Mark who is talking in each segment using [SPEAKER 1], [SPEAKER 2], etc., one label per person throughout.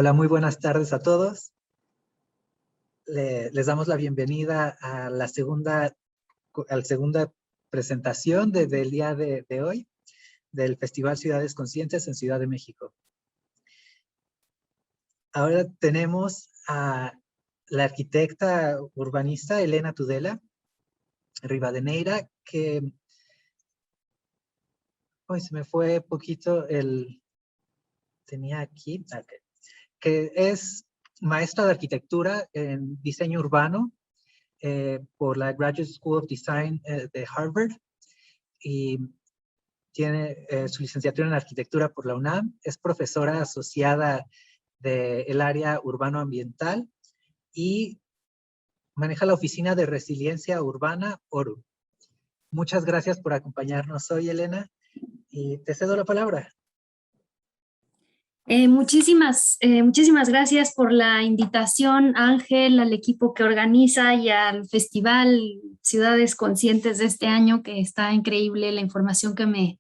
[SPEAKER 1] Hola, muy buenas tardes a todos. Les damos la bienvenida a la segunda presentación del día de hoy del Festival Ciudades Conscientes en Ciudad de México. Ahora tenemos a la arquitecta urbanista Elena Tudela Rivadeneira, que hoy se me fue poquito tenía aquí, okay, que es maestra de arquitectura en diseño urbano por la Graduate School of Design de Harvard, y tiene su licenciatura en arquitectura por la UNAM. Es profesora asociada del área urbano-ambiental y maneja la oficina de resiliencia urbana ORU. Muchas gracias por acompañarnos hoy, Elena, y te cedo la palabra.
[SPEAKER 2] Muchísimas gracias por la invitación, Ángel, al equipo que organiza y al Festival Ciudades Conscientes de este año, que está increíble la información que me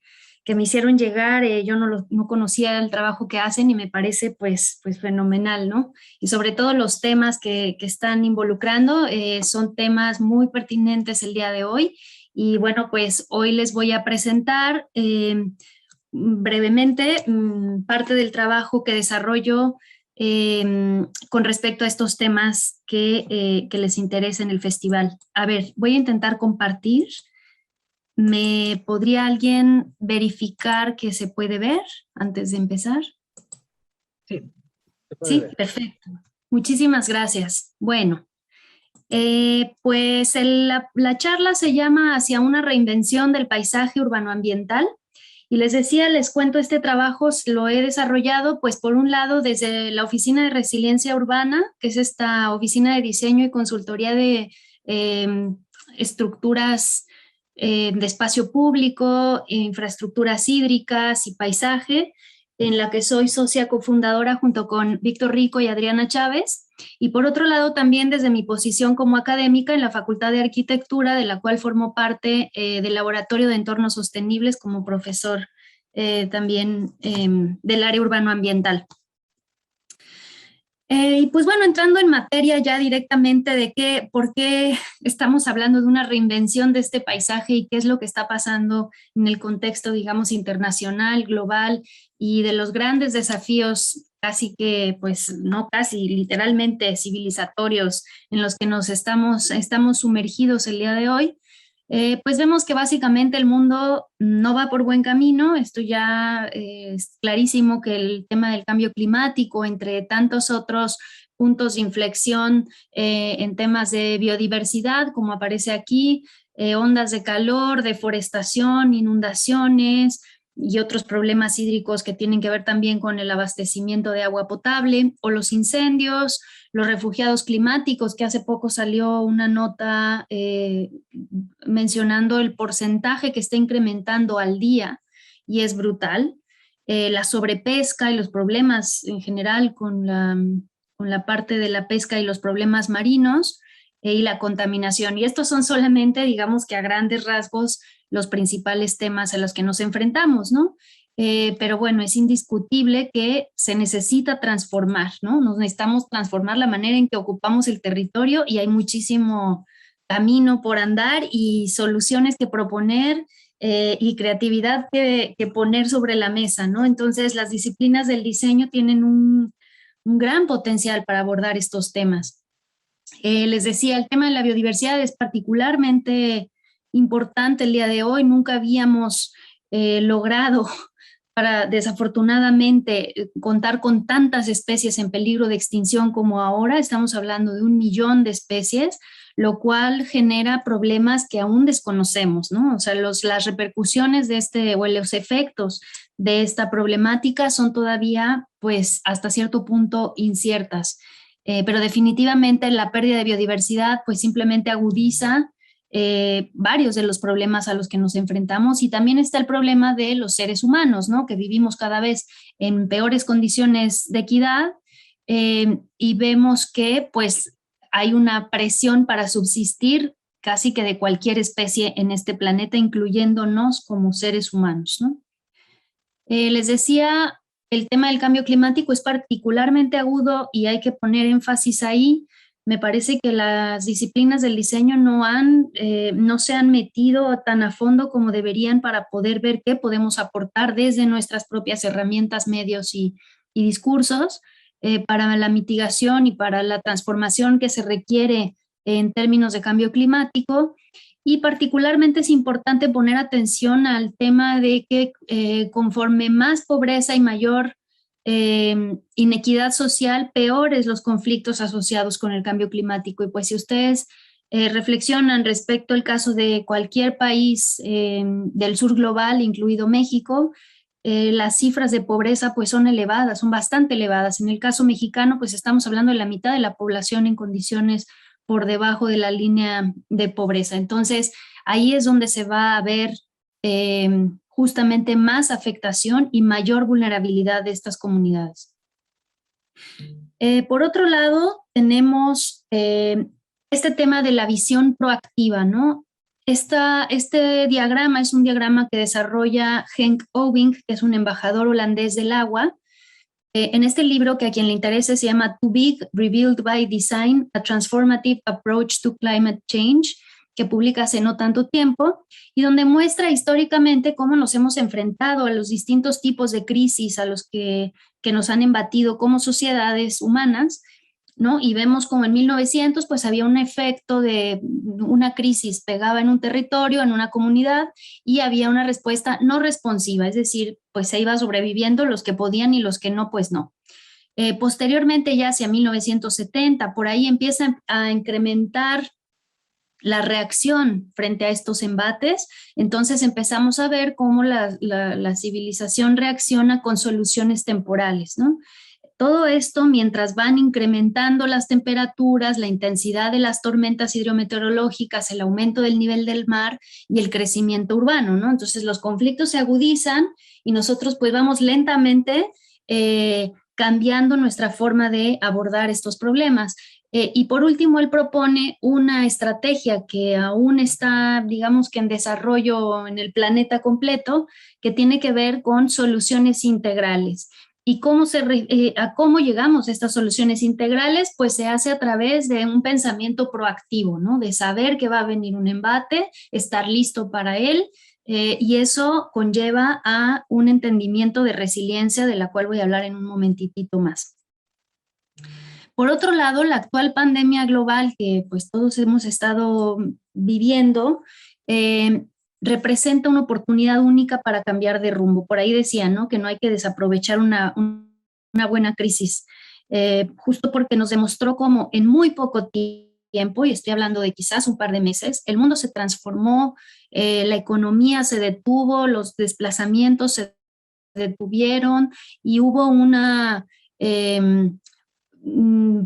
[SPEAKER 2] hicieron llegar. Yo no conocía el trabajo que hacen y me parece pues fenomenal, ¿no? Y sobre todo los temas que están involucrando son temas muy pertinentes el día de hoy. Y bueno, pues hoy les voy a presentar brevemente parte del trabajo que desarrollo con respecto a estos temas que les interesa en el festival. A ver, voy a intentar compartir. ¿Me podría alguien verificar que se puede ver antes de empezar?
[SPEAKER 1] Sí, se puede ver.
[SPEAKER 2] Perfecto. Muchísimas gracias. Bueno, pues la charla se llama Hacia una reinvención del paisaje urbanoambiental. Y les decía, les cuento, este trabajo lo he desarrollado, pues por un lado desde la Oficina de Resiliencia Urbana, que es esta oficina de diseño y consultoría de estructuras de espacio público, infraestructuras hídricas y paisaje, en la que soy socia cofundadora junto con Víctor Rico y Adriana Chávez. Y por otro lado, también desde mi posición como académica en la Facultad de Arquitectura, de la cual formo parte del Laboratorio de Entornos Sostenibles como profesor también del área urbano-ambiental. Y pues bueno, entrando en materia ya directamente de por qué estamos hablando de una reinvención de este paisaje y qué es lo que está pasando en el contexto, digamos, internacional, global, y de los grandes desafíos casi que, pues no casi, literalmente civilizatorios en los que estamos sumergidos el día de hoy. Pues vemos que básicamente el mundo no va por buen camino. Esto ya es clarísimo, que el tema del cambio climático, entre tantos otros puntos de inflexión en temas de biodiversidad, como aparece aquí, ondas de calor, deforestación, inundaciones y otros problemas hídricos que tienen que ver también con el abastecimiento de agua potable, o los incendios, los refugiados climáticos, que hace poco salió una nota mencionando el porcentaje que está incrementando al día, y es brutal. La sobrepesca y los problemas en general con la parte de la pesca y los problemas marinos, y la contaminación. Y estos son solamente, digamos que a grandes rasgos, los principales temas a los que nos enfrentamos, ¿no? Pero bueno, es indiscutible que se necesita transformar, ¿no? Nos necesitamos transformar la manera en que ocupamos el territorio, y hay muchísimo camino por andar y soluciones que proponer y creatividad que poner sobre la mesa, ¿no? Entonces, las disciplinas del diseño tienen un gran potencial para abordar estos temas. Les decía, el tema de la biodiversidad es particularmente importante el día de hoy. Nunca habíamos logrado, desafortunadamente, contar con tantas especies en peligro de extinción como ahora. Estamos hablando de 1 millón de especies, lo cual genera problemas que aún desconocemos, ¿no? O sea, las repercusiones de o los efectos de esta problemática son todavía, pues, hasta cierto punto inciertas. Pero definitivamente la pérdida de biodiversidad pues simplemente agudiza varios de los problemas a los que nos enfrentamos, y también está el problema de los seres humanos, ¿no? Que vivimos cada vez en peores condiciones de equidad y vemos que pues hay una presión para subsistir casi que de cualquier especie en este planeta, incluyéndonos como seres humanos, ¿no? Les decía, el tema del cambio climático es particularmente agudo y hay que poner énfasis ahí. Me parece que las disciplinas del diseño no se han metido tan a fondo como deberían para poder ver qué podemos aportar desde nuestras propias herramientas, medios y discursos para la mitigación y para la transformación que se requiere en términos de cambio climático. Y particularmente es importante poner atención al tema de que conforme más pobreza y mayor inequidad social, peores los conflictos asociados con el cambio climático. Y pues si ustedes reflexionan respecto al caso de cualquier país del sur global, incluido México, las cifras de pobreza pues son elevadas, son bastante elevadas. En el caso mexicano pues estamos hablando de la mitad de la población en condiciones por debajo de la línea de pobreza. Entonces ahí es donde se va a ver justamente más afectación y mayor vulnerabilidad de estas comunidades. Por otro lado, tenemos este tema de la visión proactiva, ¿no? Este diagrama es un diagrama que desarrolla Henk Oving, que es un embajador holandés del agua. En este libro, que a quien le interese, se llama Too Big, Rebuild by Design, A Transformative Approach to Climate Change, que publica hace no tanto tiempo, y donde muestra históricamente cómo nos hemos enfrentado a los distintos tipos de crisis a los que nos han embatido como sociedades humanas, ¿no? Y vemos como en 1900 pues había un efecto de una crisis, pegaba en un territorio, en una comunidad, y había una respuesta no responsiva, es decir, pues se iba sobreviviendo los que podían y los que no, pues no. Posteriormente, ya hacia 1970, por ahí empieza a incrementar la reacción frente a estos embates. Entonces empezamos a ver cómo la civilización reacciona con soluciones temporales, ¿no? Todo esto mientras van incrementando las temperaturas, la intensidad de las tormentas hidrometeorológicas, el aumento del nivel del mar y el crecimiento urbano, ¿no? Entonces los conflictos se agudizan y nosotros pues vamos lentamente cambiando nuestra forma de abordar estos problemas. Y por último, él propone una estrategia que aún está, digamos que en desarrollo en el planeta completo, que tiene que ver con soluciones integrales. ¿Y cómo llegamos a estas soluciones integrales? Pues se hace a través de un pensamiento proactivo, ¿no? De saber que va a venir un embate, estar listo para él, y eso conlleva a un entendimiento de resiliencia, de la cual voy a hablar en un momentitito más. Por otro lado, la actual pandemia global que pues todos hemos estado viviendo, representa una oportunidad única para cambiar de rumbo. Por ahí decía, ¿no? Que no hay que desaprovechar una buena crisis, justo porque nos demostró cómo en muy poco tiempo, y estoy hablando de quizás un par de meses, el mundo se transformó, la economía se detuvo, los desplazamientos se detuvieron y hubo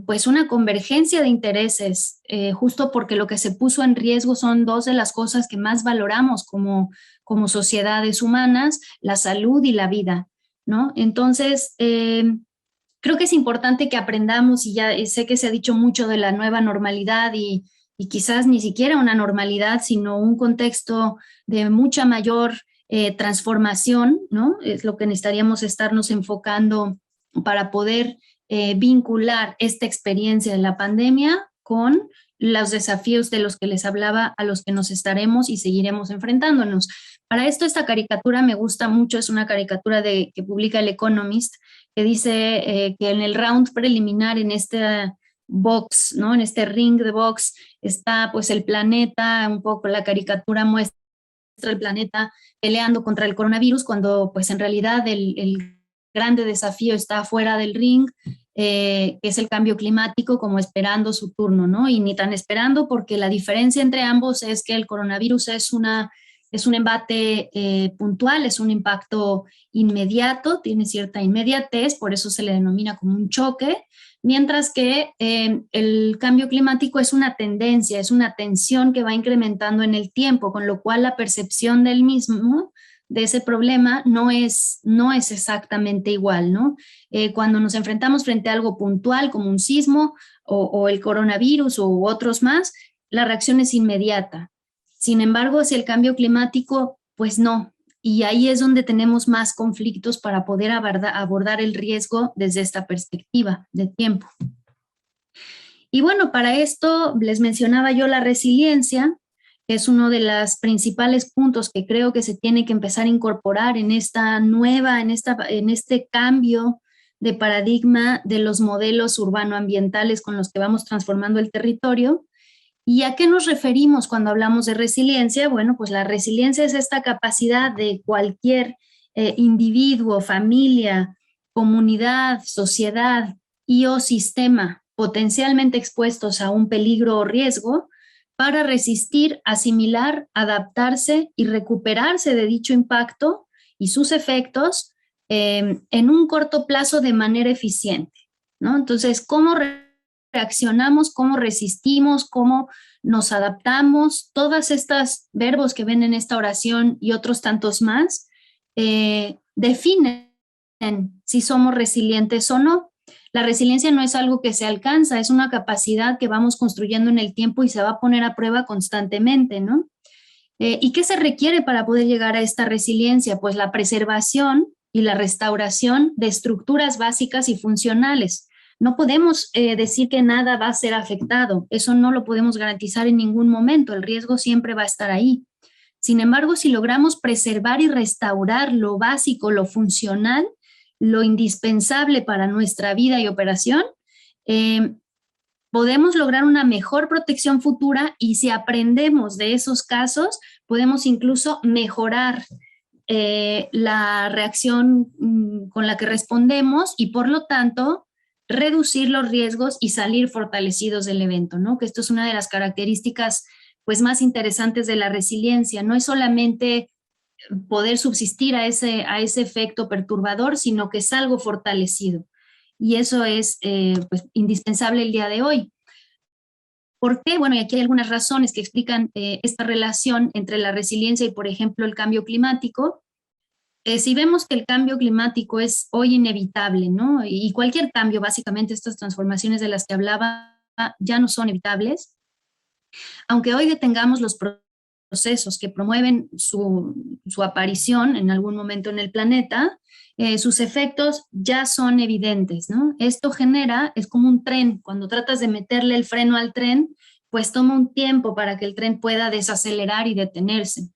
[SPEAKER 2] pues una convergencia de intereses, justo porque lo que se puso en riesgo son dos de las cosas que más valoramos como sociedades humanas, la salud y la vida, ¿no? Entonces, creo que es importante que aprendamos, y ya sé que se ha dicho mucho de la nueva normalidad y quizás ni siquiera una normalidad, sino un contexto de mucha mayor transformación, ¿no? Es lo que necesitaríamos estarnos enfocando para poder vincular esta experiencia de la pandemia con los desafíos de los que les hablaba, a los que nos estaremos y seguiremos enfrentándonos. Para esto, esta caricatura me gusta mucho, es una caricatura que publica el Economist, que dice que en el round preliminar, en este box, ¿no? En este ring de box, está pues el planeta, un poco la caricatura muestra el planeta peleando contra el coronavirus, cuando pues en realidad el grande desafío está fuera del ring, que es el cambio climático, como esperando su turno, ¿no? Y ni tan esperando, porque la diferencia entre ambos es que el coronavirus es un embate puntual, es un impacto inmediato, tiene cierta inmediatez, por eso se le denomina como un choque, mientras que el cambio climático es una tendencia, es una tensión que va incrementando en el tiempo, con lo cual la percepción del mismo, de ese problema, no es exactamente igual, ¿no? Cuando nos enfrentamos frente a algo puntual, como un sismo o el coronavirus u otros más, la reacción es inmediata. Sin embargo, si el cambio climático, pues no, y ahí es donde tenemos más conflictos para poder abordar el riesgo desde esta perspectiva de tiempo. Y bueno, para esto les mencionaba yo la resiliencia, que es uno de los principales puntos que creo que se tiene que empezar a incorporar en esta nueva, en este cambio de paradigma de los modelos urbanoambientales con los que vamos transformando el territorio. ¿Y a qué nos referimos cuando hablamos de resiliencia? Bueno, pues la resiliencia es esta capacidad de cualquier individuo, familia, comunidad, sociedad y o sistema potencialmente expuestos a un peligro o riesgo para resistir, asimilar, adaptarse y recuperarse de dicho impacto y sus efectos en un corto plazo de manera eficiente, ¿no? Entonces, ¿cómo reaccionamos, cómo resistimos, cómo nos adaptamos? Todas estas verbos que ven en esta oración y otros tantos más definen si somos resilientes o no. La resiliencia no es algo que se alcanza, es una capacidad que vamos construyendo en el tiempo y se va a poner a prueba constantemente, ¿no? ¿Y qué se requiere para poder llegar a esta resiliencia? Pues la preservación y la restauración de estructuras básicas y funcionales. No podemos decir que nada va a ser afectado, eso no lo podemos garantizar en ningún momento, el riesgo siempre va a estar ahí. Sin embargo, si logramos preservar y restaurar lo básico, lo funcional, lo indispensable para nuestra vida y operación, podemos lograr una mejor protección futura y si aprendemos de esos casos, podemos incluso mejorar la reacción con la que respondemos y por lo tanto reducir los riesgos y salir fortalecidos del evento, ¿no? Que esto es una de las características pues más interesantes de la resiliencia, no es solamente poder subsistir a ese efecto perturbador, sino que es algo fortalecido. Y eso es pues, indispensable el día de hoy. ¿Por qué? Bueno, y aquí hay algunas razones que explican esta relación entre la resiliencia y, por ejemplo, el cambio climático. Si vemos que el cambio climático es hoy inevitable, ¿no? Y cualquier cambio, básicamente estas transformaciones de las que hablaba, ya no son evitables. Aunque hoy detengamos los procesos que promueven su aparición en algún momento en el planeta, sus efectos ya son evidentes, ¿no? Esto genera, es como un tren, cuando tratas de meterle el freno al tren, pues toma un tiempo para que el tren pueda desacelerar y detenerse.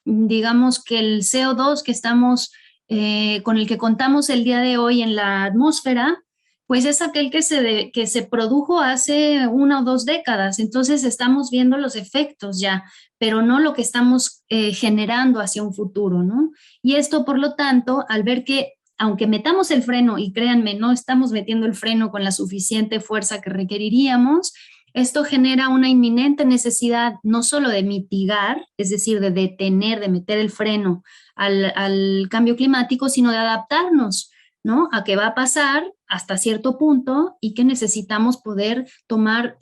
[SPEAKER 2] Digamos que el CO2 que estamos, con el que contamos el día de hoy en la atmósfera, pues es aquel que se produjo hace 1 o 2 décadas, entonces estamos viendo los efectos ya, pero no lo que estamos generando hacia un futuro, ¿no? Y esto, por lo tanto, al ver que, aunque metamos el freno, y créanme, no estamos metiendo el freno con la suficiente fuerza que requeriríamos, esto genera una inminente necesidad no solo de mitigar, es decir, de detener, de meter el freno al cambio climático, sino de adaptarnos, ¿no? A qué va a pasar hasta cierto punto y que necesitamos poder tomar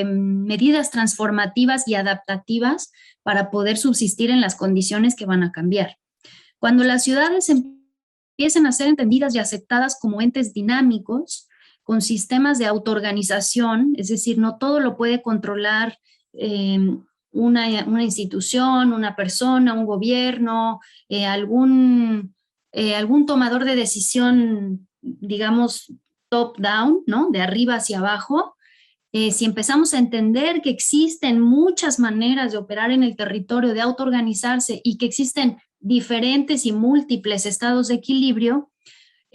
[SPEAKER 2] medidas transformativas y adaptativas para poder subsistir en las condiciones que van a cambiar. Cuando las ciudades empiecen a ser entendidas y aceptadas como entes dinámicos, con sistemas de autoorganización, es decir, no todo lo puede controlar una institución, una persona, un gobierno, algún tomador de decisión, digamos, top-down, ¿no? De arriba hacia abajo. Si empezamos a entender que existen muchas maneras de operar en el territorio, de autoorganizarse y que existen diferentes y múltiples estados de equilibrio,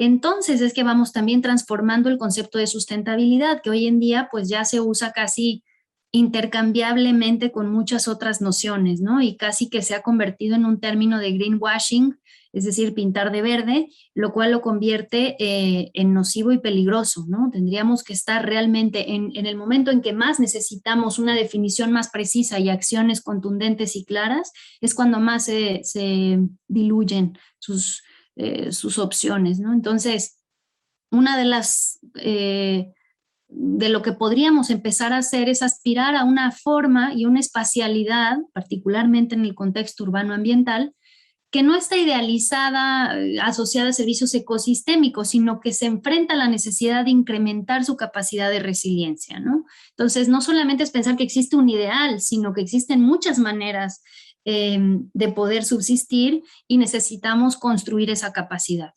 [SPEAKER 2] entonces es que vamos también transformando el concepto de sustentabilidad, que hoy en día pues ya se usa casi intercambiablemente con muchas otras nociones, ¿no? Y casi que se ha convertido en un término de greenwashing, es decir, pintar de verde, lo cual lo convierte en nocivo y peligroso, ¿no? Tendríamos que estar realmente en el momento en que más necesitamos una definición más precisa y acciones contundentes y claras, es cuando más se diluyen sus opciones, ¿no? Entonces, una de lo que podríamos empezar a hacer es aspirar a una forma y una espacialidad, particularmente en el contexto urbano ambiental, que no está idealizada, asociada a servicios ecosistémicos, sino que se enfrenta a la necesidad de incrementar su capacidad de resiliencia, ¿no? Entonces, no solamente es pensar que existe un ideal, sino que existen muchas maneras de poder subsistir y necesitamos construir esa capacidad.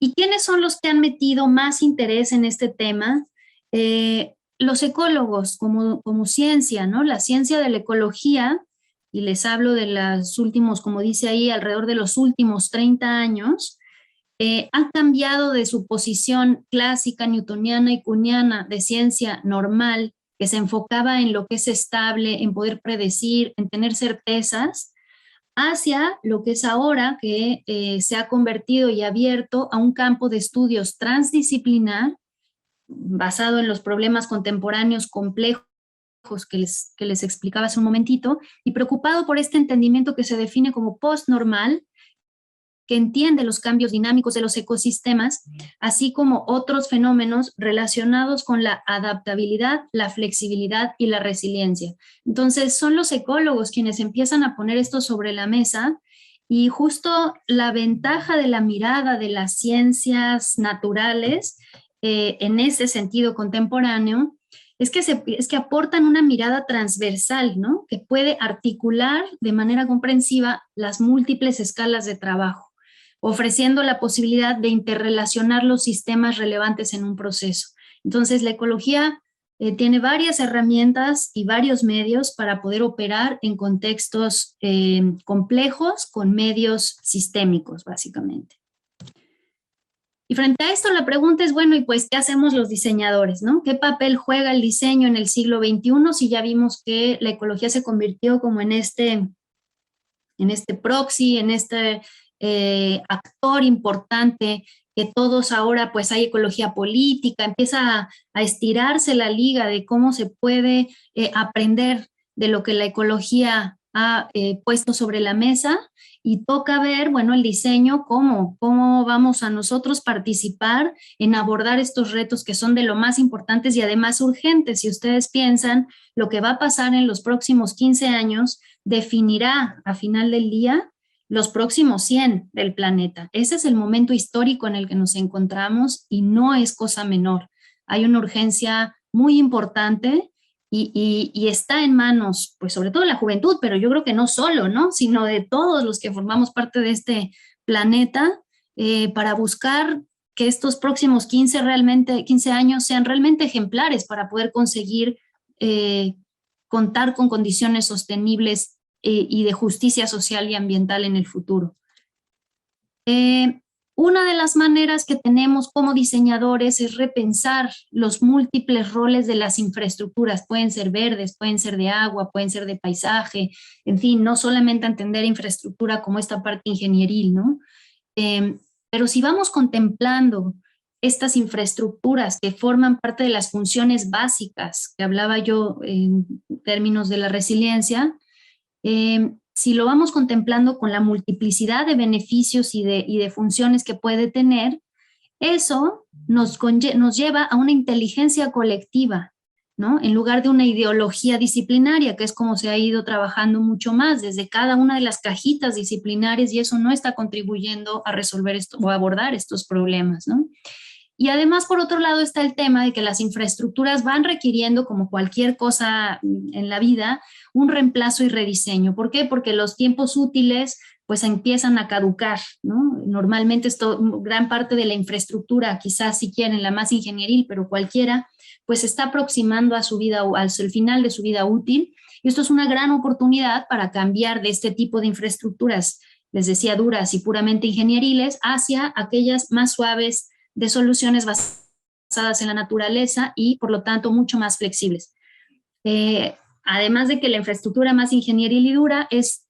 [SPEAKER 2] ¿Y quiénes son los que han metido más interés en este tema? Los ecólogos como ciencia, ¿no? La ciencia de la ecología, y les hablo de los últimos, como dice ahí, alrededor de los últimos 30 años, han cambiado de su posición clásica, newtoniana y kuhniana de ciencia normal, que se enfocaba en lo que es estable, en poder predecir, en tener certezas, hacia lo que es ahora, que se ha convertido y abierto a un campo de estudios transdisciplinar, basado en los problemas contemporáneos complejos que les explicaba hace un momentito, y preocupado por este entendimiento que se define como postnormal, que entiende los cambios dinámicos de los ecosistemas, así como otros fenómenos relacionados con la adaptabilidad, la flexibilidad y la resiliencia. Entonces, son los ecólogos quienes empiezan a poner esto sobre la mesa, y justo la ventaja de la mirada de las ciencias naturales en ese sentido contemporáneo es que aportan una mirada transversal, ¿no? Que puede articular de manera comprensiva las múltiples escalas de trabajo, ofreciendo la posibilidad de interrelacionar los sistemas relevantes en un proceso. Entonces, la ecología tiene varias herramientas y varios medios para poder operar en contextos complejos con medios sistémicos, básicamente. Y frente a esto la pregunta es, bueno, ¿y pues qué hacemos los diseñadores, no? ¿Qué papel juega el diseño en el siglo XXI si ya vimos que la ecología se convirtió como en este proxy, en este actor importante, que todos ahora pues hay ecología política, empieza a estirarse la liga de cómo se puede aprender de lo que la ecología ha puesto sobre la mesa, y toca ver, bueno, el diseño, cómo vamos a nosotros participar en abordar estos retos que son de lo más importantes y además urgentes. Si ustedes piensan, lo que va a pasar en los próximos 15 años definirá a final del día los próximos 100 del planeta. Ese es el momento histórico en el que nos encontramos y no es cosa menor. Hay una urgencia muy importante y está en manos, pues sobre todo de la juventud, pero yo creo que no solo, ¿no? Sino de todos los que formamos parte de este planeta, para buscar que estos próximos 15 años sean realmente ejemplares para poder conseguir contar con condiciones sostenibles y de justicia social y ambiental en el futuro. Una de las maneras que tenemos como diseñadores es repensar los múltiples roles de las infraestructuras. Pueden ser verdes, pueden ser de agua, pueden ser de paisaje, en fin, no solamente entender infraestructura como esta parte ingenieril, ¿no? Pero si vamos contemplando estas infraestructuras que forman parte de las funciones básicas que hablaba yo en términos de la resiliencia, si lo vamos contemplando con la multiplicidad de beneficios y de funciones que puede tener, eso nos lleva a una inteligencia colectiva, ¿no? En lugar de una ideología disciplinaria, que es como se ha ido trabajando mucho más desde cada una de las cajitas disciplinares, y eso no está contribuyendo a resolver esto o a abordar estos problemas, ¿no? Y además, por otro lado, está el tema de que las infraestructuras van requiriendo, como cualquier cosa en la vida, un reemplazo y rediseño. ¿Por qué? Porque los tiempos útiles pues empiezan a caducar, ¿no? Normalmente gran parte de la infraestructura, quizás si quieren la más ingenieril, pero cualquiera, pues se está aproximando a su vida, al final de su vida útil. Y esto es una gran oportunidad para cambiar de este tipo de infraestructuras, les decía, duras y puramente ingenieriles, hacia aquellas más suaves, de soluciones basadas en la naturaleza y, por lo tanto, mucho más flexibles. Además de que la infraestructura más ingenieril y dura es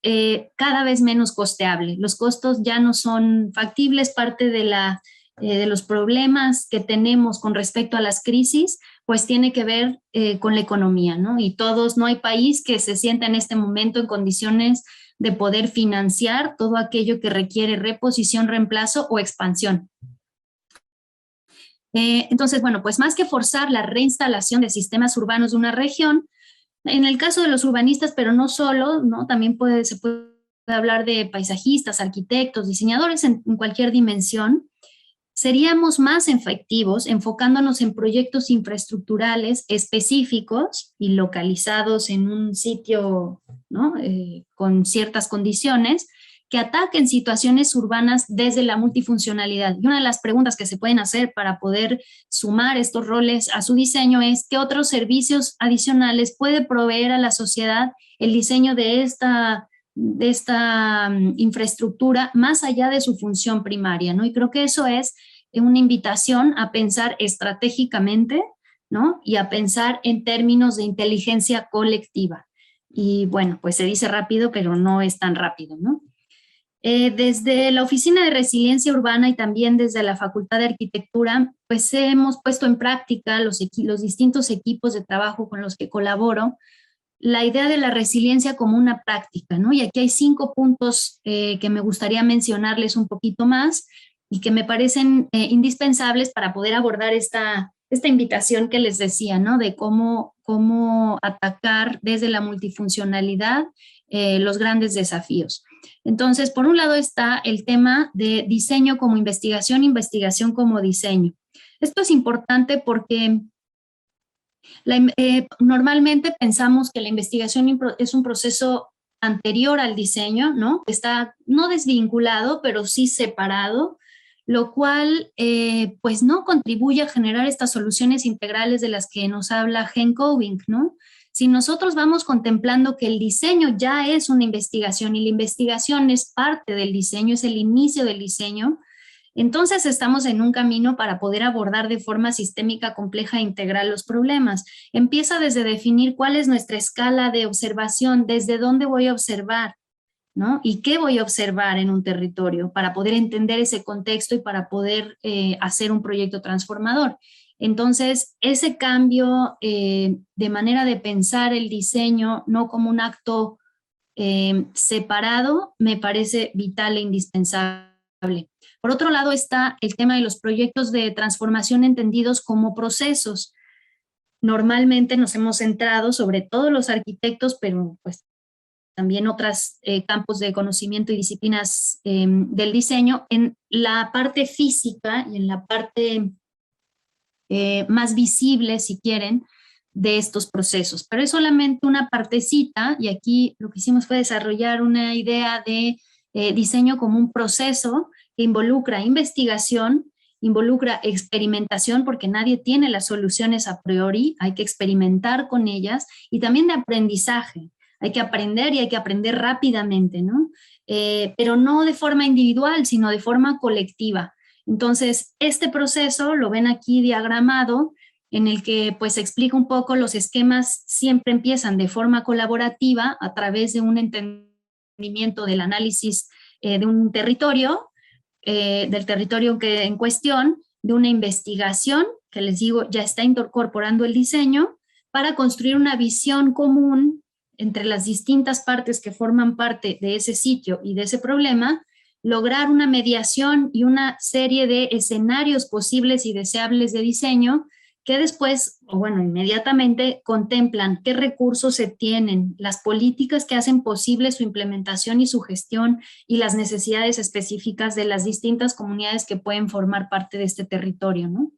[SPEAKER 2] cada vez menos costeable. Los costos ya no son factibles. Parte de los problemas que tenemos con respecto a las crisis, pues tiene que ver con la economía, ¿no? Y no hay país que se sienta en este momento en condiciones de poder financiar todo aquello que requiere reposición, reemplazo o expansión. Entonces, bueno, pues más que forzar la reinstalación de sistemas urbanos de una región, en el caso de los urbanistas, pero no solo, ¿no? También se puede hablar de paisajistas, arquitectos, diseñadores en cualquier dimensión, seríamos más efectivos enfocándonos en proyectos infraestructurales específicos y localizados en un sitio, ¿no? Con ciertas condiciones, que ataquen situaciones urbanas desde la multifuncionalidad. Y una de las preguntas que se pueden hacer para poder sumar estos roles a su diseño es ¿qué otros servicios adicionales puede proveer a la sociedad el diseño de esta infraestructura más allá de su función primaria, ¿no? Y creo que eso es una invitación a pensar estratégicamente, ¿no? Y a pensar en términos de inteligencia colectiva. Y bueno, pues se dice rápido, pero no es tan rápido, ¿no? Desde la Oficina de Resiliencia Urbana y también desde la Facultad de Arquitectura, pues hemos puesto en práctica los distintos equipos de trabajo con los que colaboro, la idea de la resiliencia como una práctica, ¿no? Y aquí hay 5 puntos que me gustaría mencionarles un poquito más y que me parecen indispensables para poder abordar esta invitación que les decía, ¿no? De cómo atacar desde la multifuncionalidad los grandes desafíos. Entonces, por un lado está el tema de diseño como investigación, investigación como diseño. Esto es importante porque normalmente pensamos que la investigación es un proceso anterior al diseño, ¿no? Está no desvinculado, pero sí separado, lo cual pues no contribuye a generar estas soluciones integrales de las que nos habla Henk Owing, ¿no? Si nosotros vamos contemplando que el diseño ya es una investigación y la investigación es parte del diseño, es el inicio del diseño, entonces estamos en un camino para poder abordar de forma sistémica, compleja e integral los problemas. Empieza desde definir cuál es nuestra escala de observación, desde dónde voy a observar, ¿no? Y qué voy a observar en un territorio para poder entender ese contexto y para poder hacer un proyecto transformador. Entonces, ese cambio de manera de pensar el diseño no como un acto separado me parece vital e indispensable. Por otro lado está el tema de los proyectos de transformación entendidos como procesos. Normalmente nos hemos centrado, sobre todo los arquitectos, pero pues también otros campos de conocimiento y disciplinas del diseño, en la parte física y en la parte más visible, si quieren, de estos procesos. Pero es solamente una partecita y aquí lo que hicimos fue desarrollar una idea de diseño como un proceso que involucra investigación, involucra experimentación, porque nadie tiene las soluciones a priori, hay que experimentar con ellas, y también de aprendizaje. Hay que aprender y hay que aprender rápidamente, ¿no? Pero no de forma individual, sino de forma colectiva. Entonces, este proceso lo ven aquí diagramado, en el que pues explica un poco los esquemas siempre empiezan de forma colaborativa a través de un entendimiento del análisis de un territorio, del territorio que en cuestión, de una investigación, que les digo ya está incorporando el diseño, para construir una visión común entre las distintas partes que forman parte de ese sitio y de ese problema, lograr una mediación y una serie de escenarios posibles y deseables de diseño que después, o bueno, inmediatamente contemplan qué recursos se tienen, las políticas que hacen posible su implementación y su gestión y las necesidades específicas de las distintas comunidades que pueden formar parte de este territorio, ¿no?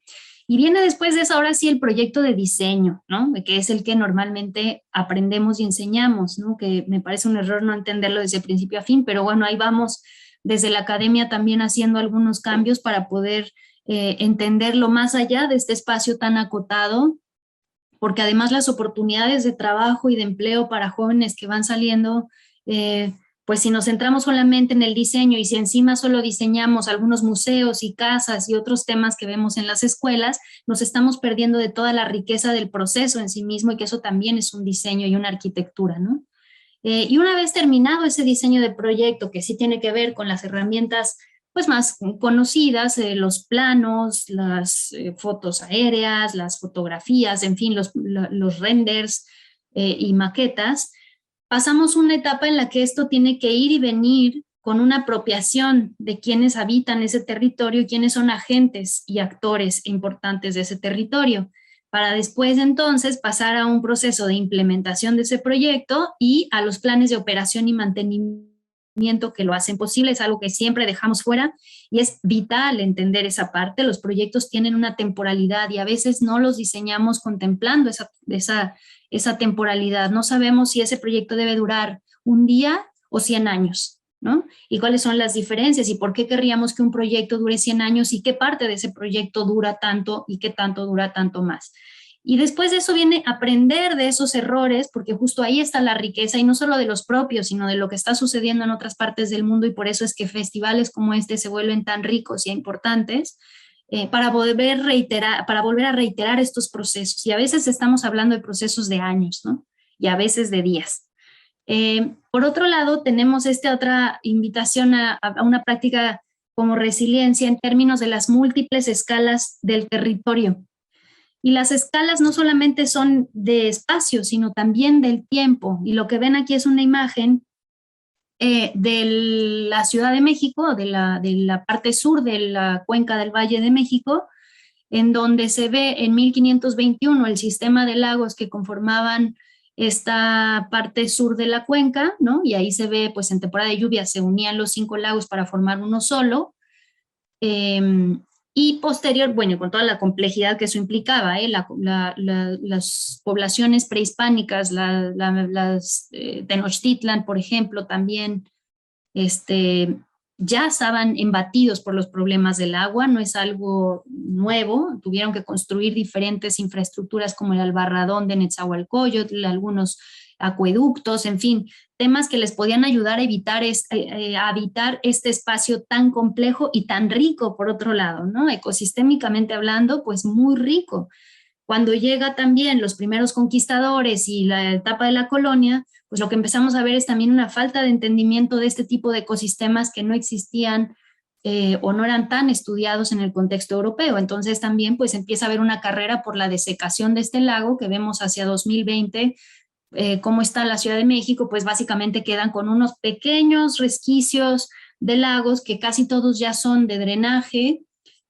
[SPEAKER 2] Y viene después de eso ahora sí el proyecto de diseño, ¿no? Que es el que normalmente aprendemos y enseñamos, ¿no? Que me parece un error no entenderlo desde principio a fin, pero bueno, ahí vamos desde la academia también haciendo algunos cambios para poder entenderlo más allá de este espacio tan acotado, porque además las oportunidades de trabajo y de empleo para jóvenes que van saliendo, pues si nos centramos solamente en el diseño y si encima solo diseñamos algunos museos y casas y otros temas que vemos en las escuelas, nos estamos perdiendo de toda la riqueza del proceso en sí mismo y que eso también es un diseño y una arquitectura, ¿no? Y una vez terminado ese diseño de proyecto que sí tiene que ver con las herramientas pues más conocidas, los planos, las fotos aéreas, las fotografías, en fin, los renders y maquetas, pasamos una etapa en la que esto tiene que ir y venir con una apropiación de quienes habitan ese territorio y quienes son agentes y actores importantes de ese territorio, para después entonces pasar a un proceso de implementación de ese proyecto y a los planes de operación y mantenimiento que lo hacen posible, es algo que siempre dejamos fuera y es vital entender esa parte. Los proyectos tienen una temporalidad y a veces no los diseñamos contemplando esa temporalidad. No sabemos si ese proyecto debe durar un día o 100 años, ¿no? Y cuáles son las diferencias y por qué querríamos que un proyecto dure 100 años y qué parte de ese proyecto dura tanto y qué tanto dura tanto más. Y después de eso viene aprender de esos errores, porque justo ahí está la riqueza, y no solo de los propios, sino de lo que está sucediendo en otras partes del mundo, y por eso es que festivales como este se vuelven tan ricos y importantes, para volver a reiterar estos procesos. Y a veces estamos hablando de procesos de años, ¿no? Y a veces de días. Por otro lado, tenemos esta otra invitación a una práctica como resiliencia en términos de las múltiples escalas del territorio. Y las escalas no solamente son de espacio, sino también del tiempo. Y lo que ven aquí es una imagen de la Ciudad de México, de la parte sur de la cuenca del Valle de México, en donde se ve en 1521 el sistema de lagos que conformaban esta parte sur de la cuenca, ¿no? Y ahí se ve, pues en temporada de lluvia se unían los 5 lagos para formar uno solo. Y posterior, bueno, con toda la complejidad que eso implicaba, las poblaciones prehispánicas, las Tenochtitlan, por ejemplo, también ya estaban embatidos por los problemas del agua, no es algo nuevo, tuvieron que construir diferentes infraestructuras como el Albarradón de Netzahualcóyotl, algunos acueductos, en fin, temas que les podían ayudar a habitar este espacio tan complejo y tan rico, por otro lado, ¿no? Ecosistémicamente hablando, pues muy rico. Cuando llega también los primeros conquistadores y la etapa de la colonia, pues lo que empezamos a ver es también una falta de entendimiento de este tipo de ecosistemas que no existían o no eran tan estudiados en el contexto europeo. Entonces también pues empieza a haber una carrera por la desecación de este lago que vemos hacia 2020, cómo está la Ciudad de México, pues básicamente quedan con unos pequeños resquicios de lagos que casi todos ya son de drenaje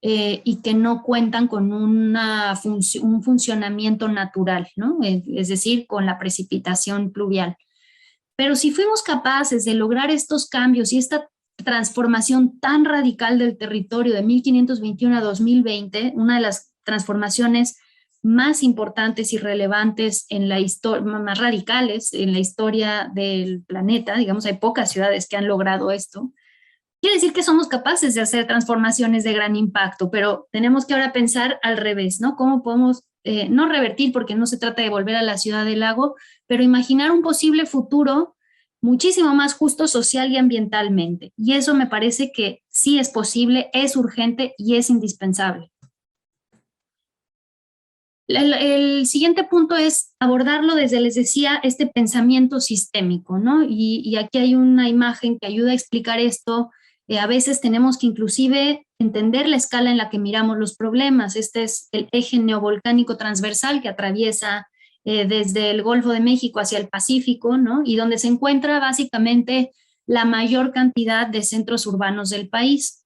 [SPEAKER 2] y que no cuentan con un funcionamiento natural, ¿no? Es decir, con la precipitación pluvial. Pero si fuimos capaces de lograr estos cambios y esta transformación tan radical del territorio de 1521 a 2020, una de las transformaciones más importantes y relevantes en la historia, más radicales en la historia del planeta, digamos, hay pocas ciudades que han logrado esto. Quiere decir que somos capaces de hacer transformaciones de gran impacto, pero tenemos que ahora pensar al revés, ¿no? ¿Cómo podemos, no revertir, porque no se trata de volver a la ciudad del lago, pero imaginar un posible futuro muchísimo más justo social y ambientalmente? Y eso me parece que sí es posible, es urgente y es indispensable. El siguiente punto es abordarlo desde, les decía, este pensamiento sistémico, ¿no? Y aquí hay una imagen que ayuda a explicar esto. A veces tenemos que inclusive entender la escala en la que miramos los problemas. Este es el eje neovolcánico transversal que atraviesa desde el Golfo de México hacia el Pacífico, ¿no? Y donde se encuentra básicamente la mayor cantidad de centros urbanos del país.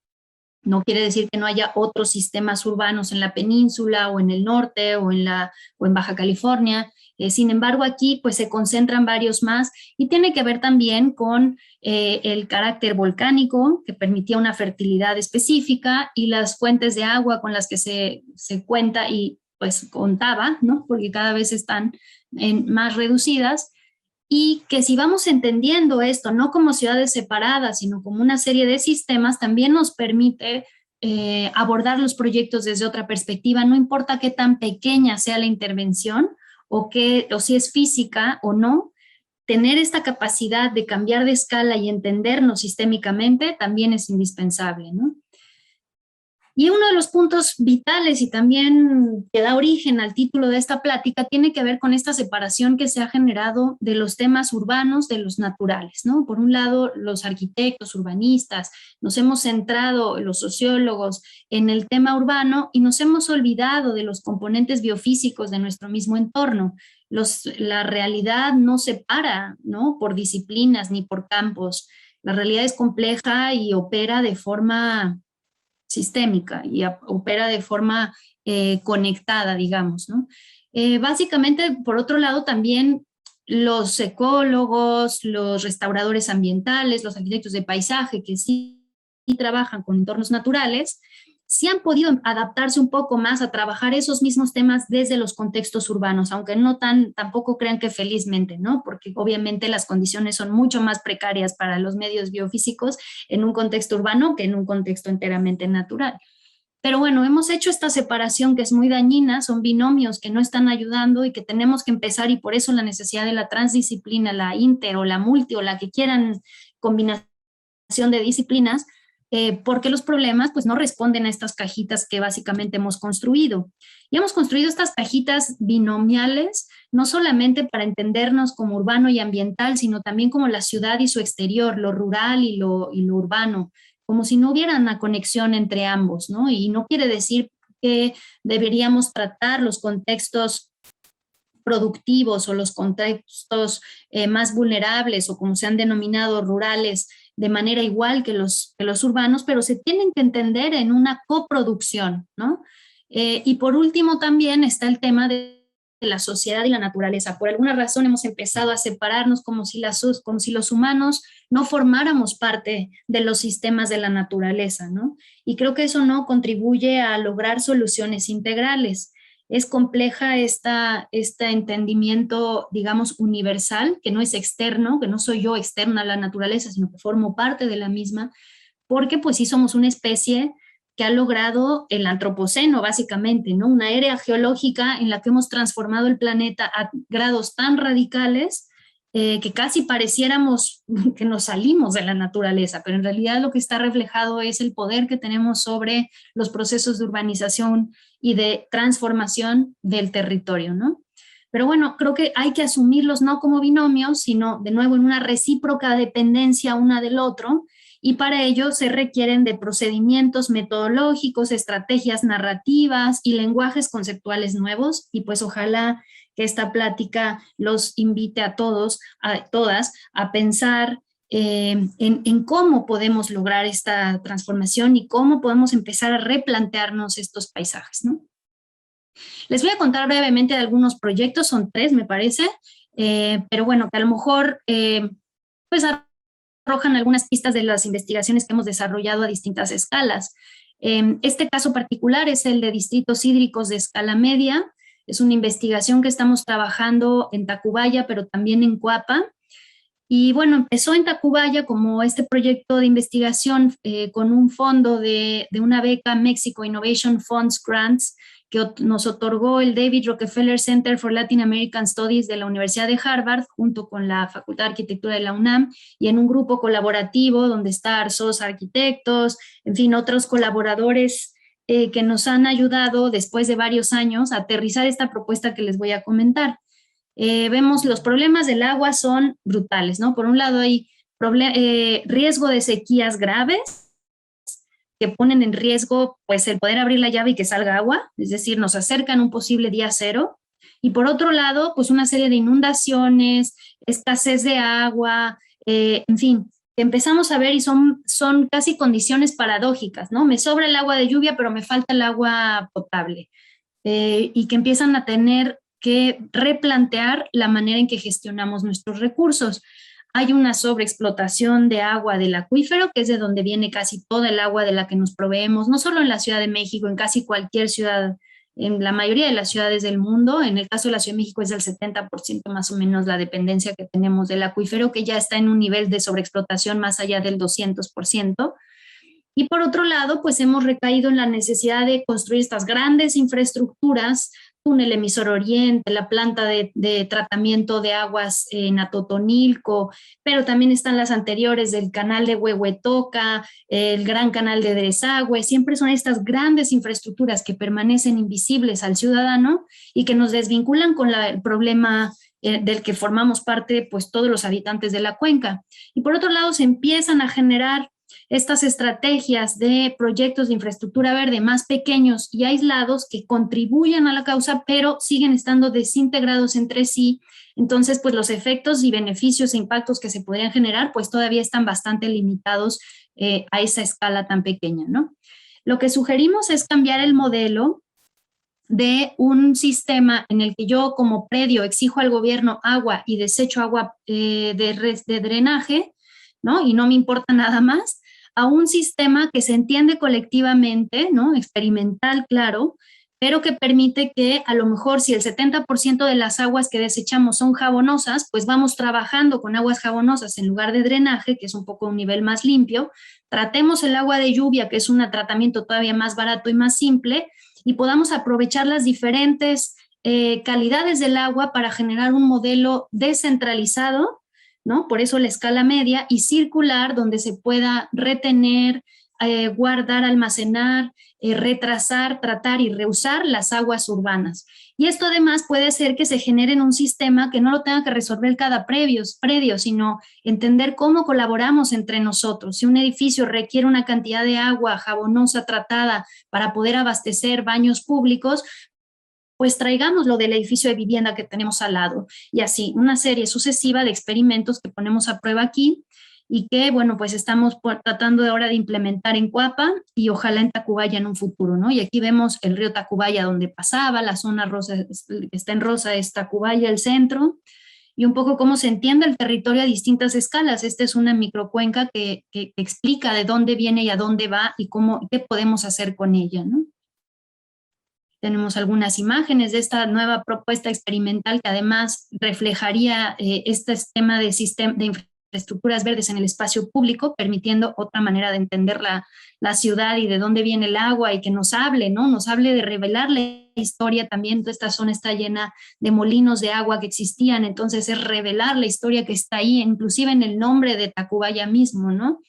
[SPEAKER 2] No quiere decir que no haya otros sistemas urbanos en la península o en el norte o en Baja California. Sin embargo, aquí pues se concentran varios más y tiene que ver también con el carácter volcánico que permitía una fertilidad específica y las fuentes de agua con las que se cuenta y pues contaba, ¿no? Porque cada vez están más reducidas. Y que si vamos entendiendo esto, no como ciudades separadas, sino como una serie de sistemas, también nos permite abordar los proyectos desde otra perspectiva, no importa qué tan pequeña sea la intervención o si es física o no, tener esta capacidad de cambiar de escala y entendernos sistémicamente también es indispensable, ¿no? Y uno de los puntos vitales y también que da origen al título de esta plática tiene que ver con esta separación que se ha generado de los temas urbanos de los naturales, ¿no? Por un lado, los arquitectos, urbanistas, nos hemos centrado, los sociólogos, en el tema urbano y nos hemos olvidado de los componentes biofísicos de nuestro mismo entorno. La realidad no separa, ¿no? Por disciplinas ni por campos. La realidad es compleja y opera de forma sistémica y opera de forma conectada, digamos, ¿no? Básicamente, por otro lado, también los ecólogos, los restauradores ambientales, los arquitectos de paisaje que sí trabajan con entornos naturales, sí han podido adaptarse un poco más a trabajar esos mismos temas desde los contextos urbanos, aunque no tampoco crean que felizmente, ¿no? Porque obviamente las condiciones son mucho más precarias para los medios biofísicos en un contexto urbano que en un contexto enteramente natural. Pero bueno, hemos hecho esta separación que es muy dañina, son binomios que no están ayudando y que tenemos que empezar, y por eso la necesidad de la transdisciplina, la inter o la multi o la que quieran combinación de disciplinas, porque los problemas pues no responden a estas cajitas que básicamente hemos construido. Y hemos construido estas cajitas binomiales, no solamente para entendernos como urbano y ambiental, sino también como la ciudad y su exterior, lo rural y lo urbano, como si no hubiera una conexión entre ambos, ¿no? Y no quiere decir que deberíamos tratar los contextos productivos o los contextos más vulnerables o como se han denominado rurales de manera igual que los urbanos, pero se tienen que entender en una coproducción, ¿no? Y por último también está el tema de la sociedad y la naturaleza. Por alguna razón hemos empezado a separarnos como si los humanos no formáramos parte de los sistemas de la naturaleza, ¿no? Y creo que eso no contribuye a lograr soluciones integrales. Es compleja este entendimiento, digamos, universal, que no es externo, que no soy yo externa a la naturaleza, sino que formo parte de la misma, porque pues sí somos una especie que ha logrado el antropoceno, básicamente, ¿no? Una era geológica en la que hemos transformado el planeta a grados tan radicales que casi pareciéramos que nos salimos de la naturaleza, pero en realidad lo que está reflejado es el poder que tenemos sobre los procesos de urbanización y de transformación del territorio, ¿no? Pero bueno, creo que hay que asumirlos no como binomios, sino de nuevo en una recíproca dependencia una del otro, y para ello se requieren de procedimientos metodológicos, estrategias narrativas y lenguajes conceptuales nuevos, y pues ojalá que esta plática los invite a todos, a todas, a pensar en cómo podemos lograr esta transformación y cómo podemos empezar a replantearnos estos paisajes, ¿no? Les voy a contar brevemente de algunos proyectos, son 3 me parece, pero bueno, que a lo mejor pues arrojan algunas pistas de las investigaciones que hemos desarrollado a distintas escalas. Este caso particular es el de distritos hídricos de escala media. Es una investigación que estamos trabajando en Tacubaya, pero también en Coapa. Y bueno, empezó en Tacubaya como este proyecto de investigación con un fondo de una beca Mexico Innovation Funds Grants que nos otorgó el David Rockefeller Center for Latin American Studies de la Universidad de Harvard, junto con la Facultad de Arquitectura de la UNAM, y en un grupo colaborativo donde está Arsos Arquitectos, en fin, otros colaboradores que nos han ayudado después de varios años a aterrizar esta propuesta que les voy a comentar. Vemos los problemas del agua son brutales, ¿no? Por un lado hay riesgo de sequías graves, que ponen en riesgo pues el poder abrir la llave y que salga agua, es decir, nos acercan un posible día cero. Y por otro lado, pues una serie de inundaciones, escasez de agua, en fin, que empezamos a ver y son casi condiciones paradójicas, ¿no? Me sobra el agua de lluvia, pero me falta el agua potable. Y que empiezan a tener que replantear la manera en que gestionamos nuestros recursos. Hay una sobreexplotación de agua del acuífero, que es de donde viene casi toda el agua de la que nos proveemos, no solo en la Ciudad de México, en casi cualquier ciudad, en la mayoría de las ciudades del mundo. En el caso de la Ciudad de México es del 70% más o menos la dependencia que tenemos del acuífero, que ya está en un nivel de sobreexplotación más allá del 200%. Y por otro lado, pues hemos recaído en la necesidad de construir estas grandes infraestructuras, túnel emisor oriente, la planta de tratamiento de aguas en Atotonilco, pero también están las anteriores del canal de Huehuetoca, el gran canal de desagüe. Siempre son estas grandes infraestructuras que permanecen invisibles al ciudadano y que nos desvinculan con el problema del que formamos parte pues todos los habitantes de la cuenca. Y por otro lado se empiezan a generar estas estrategias de proyectos de infraestructura verde más pequeños y aislados que contribuyen a la causa, pero siguen estando desintegrados entre sí. Entonces, pues los efectos y beneficios e impactos que se podrían generar, pues todavía están bastante limitados a esa escala tan pequeña, ¿no? Lo que sugerimos es cambiar el modelo de un sistema en el que yo como predio exijo al gobierno agua y desecho agua de drenaje, ¿no? Y no me importa nada más, a un sistema que se entiende colectivamente, ¿no? Experimental, claro, pero que permite que a lo mejor si el 70% de las aguas que desechamos son jabonosas, pues vamos trabajando con aguas jabonosas en lugar de drenaje, que es un poco un nivel más limpio, tratemos el agua de lluvia, que es un tratamiento todavía más barato y más simple, y podamos aprovechar las diferentes calidades del agua para generar un modelo descentralizado, ¿no? Por eso la escala media, y circular, donde se pueda retener, guardar, almacenar, retrasar, tratar y reusar las aguas urbanas. Y esto además puede hacer que se genere en un sistema que no lo tenga que resolver cada predio, sino entender cómo colaboramos entre nosotros. Si un edificio requiere una cantidad de agua jabonosa tratada para poder abastecer baños públicos, pues traigámoslo del edificio de vivienda que tenemos al lado. Y así, una serie sucesiva de experimentos que ponemos a prueba aquí y que, bueno, pues estamos tratando de ahora de implementar en Coapa y ojalá en Tacubaya en un futuro, ¿no? Y aquí vemos el río Tacubaya donde pasaba, la zona rosa que está en rosa es Tacubaya, el centro, y un poco cómo se entiende el territorio a distintas escalas. Esta es una microcuenca que explica de dónde viene y a dónde va y qué podemos hacer con ella, ¿no? Tenemos algunas imágenes de esta nueva propuesta experimental que además reflejaría este tema de infraestructuras verdes en el espacio público, permitiendo otra manera de entender la ciudad y de dónde viene el agua y que nos hable, ¿no? Nos hable de revelar la historia también. Toda esta zona está llena de molinos de agua que existían, entonces es revelar la historia que está ahí, inclusive en el nombre de Tacubaya mismo, ¿no?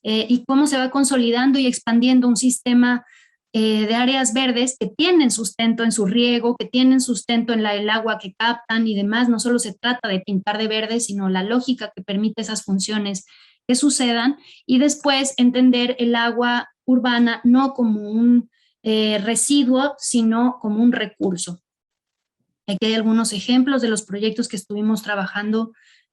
[SPEAKER 2] Y cómo se va consolidando y expandiendo un sistema de áreas verdes que tienen sustento en su riego, que tienen sustento en el agua que captan y demás. No solo se trata de pintar de verde, sino la lógica que permite esas funciones que sucedan, y después entender el agua urbana no como un residuo, sino como un recurso. Aquí hay algunos ejemplos de los proyectos que estuvimos trabajando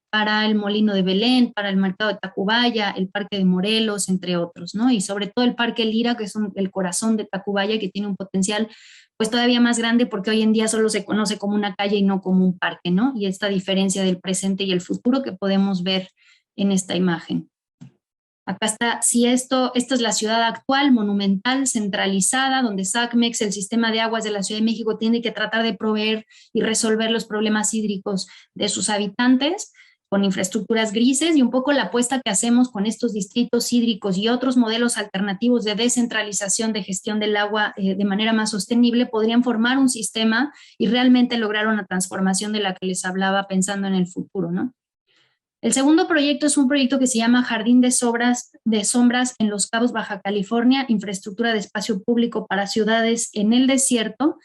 [SPEAKER 2] para el Molino de Belén, para el Mercado de Tacubaya, el Parque de Morelos, entre otros, ¿no? Y sobre todo el Parque Lira, que es el corazón de Tacubaya, que tiene un potencial pues todavía más grande porque hoy en día solo se conoce como una calle y no como un parque, ¿no? Y esta diferencia del presente y el futuro que podemos ver en esta imagen. Acá está, esta es la ciudad actual, monumental, centralizada, donde SACMEX, el sistema de aguas de la Ciudad de México, tiene que tratar de proveer y resolver los problemas hídricos de sus habitantes, con infraestructuras grises, y un poco la apuesta que hacemos con estos distritos hídricos y otros modelos alternativos de descentralización de gestión del agua de manera más sostenible, podrían formar un sistema y realmente lograr una transformación de la que les hablaba pensando en el futuro, ¿no? El segundo proyecto es un proyecto que se llama Jardín de Sombras en Los Cabos, Baja California, infraestructura de espacio público para ciudades en el desierto.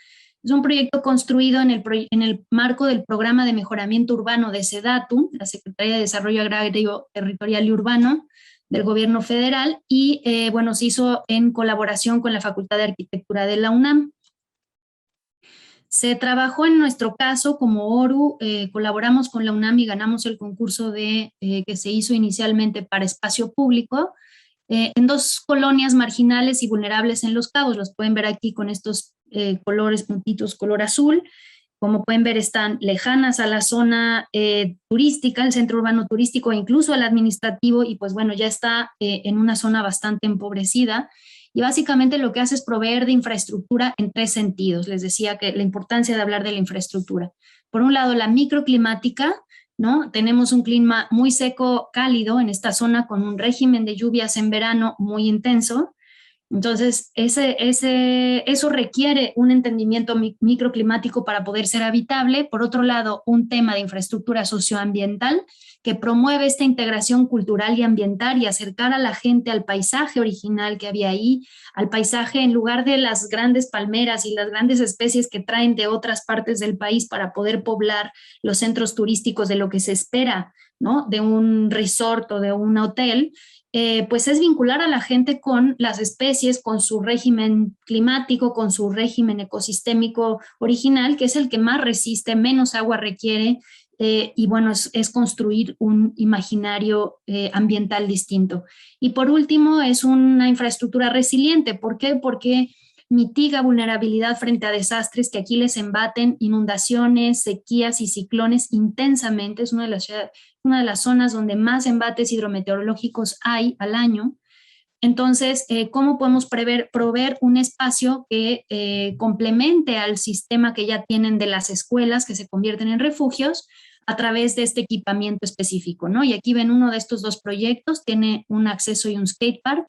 [SPEAKER 2] Es un proyecto construido en el marco del Programa de Mejoramiento Urbano de SEDATU, la Secretaría de Desarrollo Agrario, Territorial y Urbano del Gobierno Federal, y bueno, se hizo en colaboración con la Facultad de Arquitectura de la UNAM. Se trabajó en nuestro caso como ORU, colaboramos con la UNAM y ganamos el concurso que se hizo inicialmente para espacio público, en dos colonias marginales y vulnerables en Los Cabos. Los pueden ver aquí con estos colores, puntitos color azul. Como pueden ver, están lejanas a la zona turística, el centro urbano turístico, incluso al administrativo, y pues bueno, ya está en una zona bastante empobrecida. Y básicamente lo que hace es proveer de infraestructura en tres sentidos. Les decía que la importancia de hablar de la infraestructura. Por un lado, la microclimática, ¿no? Tenemos un clima muy seco, cálido en esta zona, con un régimen de lluvias en verano muy intenso. Entonces, eso requiere un entendimiento microclimático para poder ser habitable. Por otro lado, un tema de infraestructura socioambiental que promueve esta integración cultural y ambiental y acercar a la gente al paisaje original que había ahí, al paisaje en lugar de las grandes palmeras y las grandes especies que traen de otras partes del país para poder poblar los centros turísticos de lo que se espera, ¿no? De un resort o de un hotel. Pues es vincular a la gente con las especies, con su régimen climático, con su régimen ecosistémico original, que es el que más resiste, menos agua requiere, y bueno, es construir un imaginario ambiental distinto. Y por último, es una infraestructura resiliente. ¿Por qué? Porque mitiga vulnerabilidad frente a desastres que aquí les embaten, inundaciones, sequías y ciclones intensamente. Es una de las zonas donde más embates hidrometeorológicos hay al año. Entonces, ¿cómo podemos proveer un espacio que complemente al sistema que ya tienen de las escuelas que se convierten en refugios a través de este equipamiento específico, ¿no? Y aquí ven uno de estos dos proyectos, tiene un acceso y un skatepark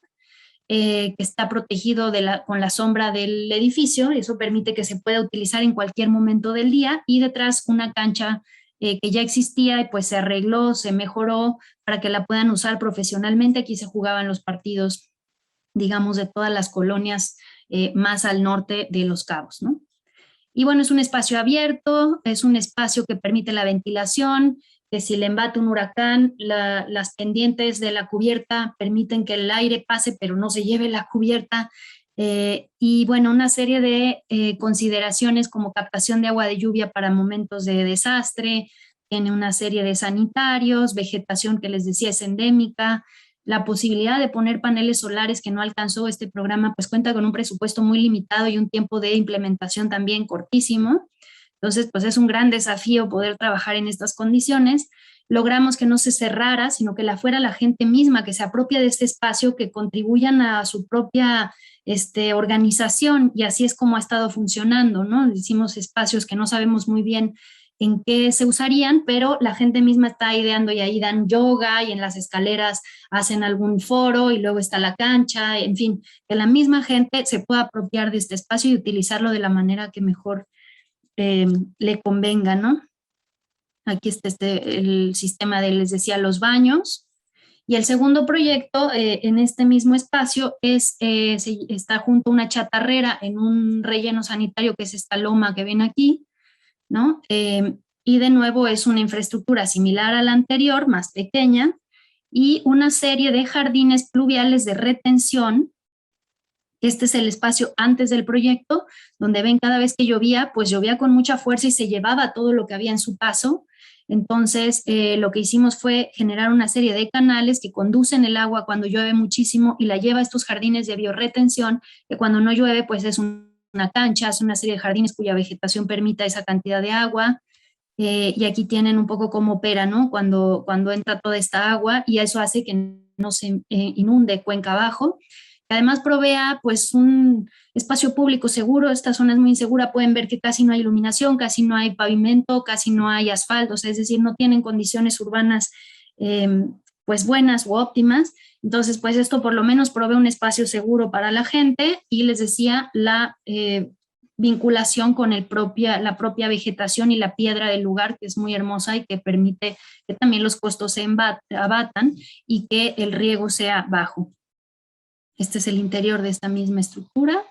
[SPEAKER 2] que está protegido con la sombra del edificio, y eso permite que se pueda utilizar en cualquier momento del día, y detrás una cancha que ya existía y pues se arregló, se mejoró para que la puedan usar profesionalmente. Aquí se jugaban los partidos, digamos, de todas las colonias más al norte de Los Cabos, ¿no? Y bueno, es un espacio abierto, es un espacio que permite la ventilación, que si le embate un huracán, las pendientes de la cubierta permiten que el aire pase, pero no se lleve la cubierta. Y bueno, una serie de consideraciones como captación de agua de lluvia para momentos de desastre, tiene una serie de sanitarios, vegetación que les decía es endémica, la posibilidad de poner paneles solares que no alcanzó este programa, pues cuenta con un presupuesto muy limitado y un tiempo de implementación también cortísimo. Entonces, pues es un gran desafío poder trabajar en estas condiciones. Logramos que no se cerrara, sino que fuera la gente misma que se apropia de este espacio, que contribuyan a su propia organización, y así es como ha estado funcionando, ¿no? Hicimos espacios que no sabemos muy bien en qué se usarían, pero la gente misma está ideando, y ahí dan yoga y en las escaleras hacen algún foro y luego está la cancha, en fin, que la misma gente se pueda apropiar de este espacio y utilizarlo de la manera que mejor le convenga, ¿no? Aquí está el sistema les decía, los baños. Y el segundo proyecto en este mismo espacio está junto a una chatarrera en un relleno sanitario, que es esta loma que ven aquí, ¿no? Y de nuevo es una infraestructura similar a la anterior, más pequeña, y una serie de jardines pluviales de retención. Este es el espacio antes del proyecto, donde ven cada vez que llovía, pues llovía con mucha fuerza y se llevaba todo lo que había en su paso. Entonces, lo que hicimos fue generar una serie de canales que conducen el agua cuando llueve muchísimo y la lleva a estos jardines de bioretención, que cuando no llueve, pues es una cancha, es una serie de jardines cuya vegetación permita esa cantidad de agua. Y aquí tienen un poco cómo opera, ¿no? Cuando entra toda esta agua, y eso hace que no se inunde cuenca abajo. Además provea pues un espacio público seguro. Esta zona es muy insegura, pueden ver que casi no hay iluminación, casi no hay pavimento, casi no hay asfalto, o sea, es decir, no tienen condiciones urbanas pues buenas o óptimas. Entonces pues esto por lo menos provee un espacio seguro para la gente, y les decía, la vinculación con la propia vegetación y la piedra del lugar, que es muy hermosa y que permite que también los costos se abatan y que el riego sea bajo. Este es el interior de esta misma estructura.